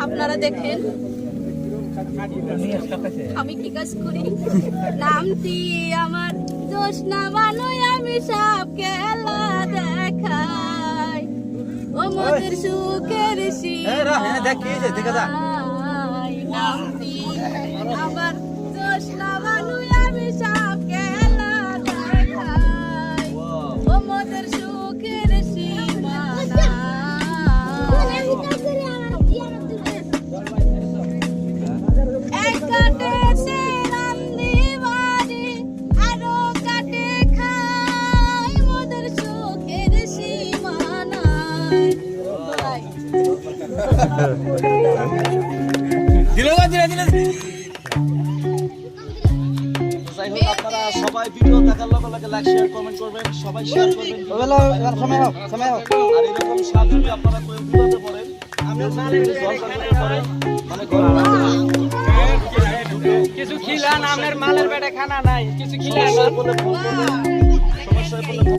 আপনারা দেখেন আমি কি কাজ করি, নামটি আমার দোষ না মানোই, আমি সব খেলা দেখাই, ও মোদের সুখের নামটি আমার দোষ না মানোই, আমি সব খেলা দেখাই, ও মোদের সুখের সীমানা। আপনারা সবাই ভিডিও দেখার লগে লগে লাইক শেয়ার কমেন্ট করবেন, সবাই শেয়ার করবেন। আর এরকম সাপ যদি আপনারা কেউ বিপদে পড়েন, আমি কিছু খিলান, আমের মালের পেটে খানা নাই, কিছু খিলান। সমস্যায় পড়লে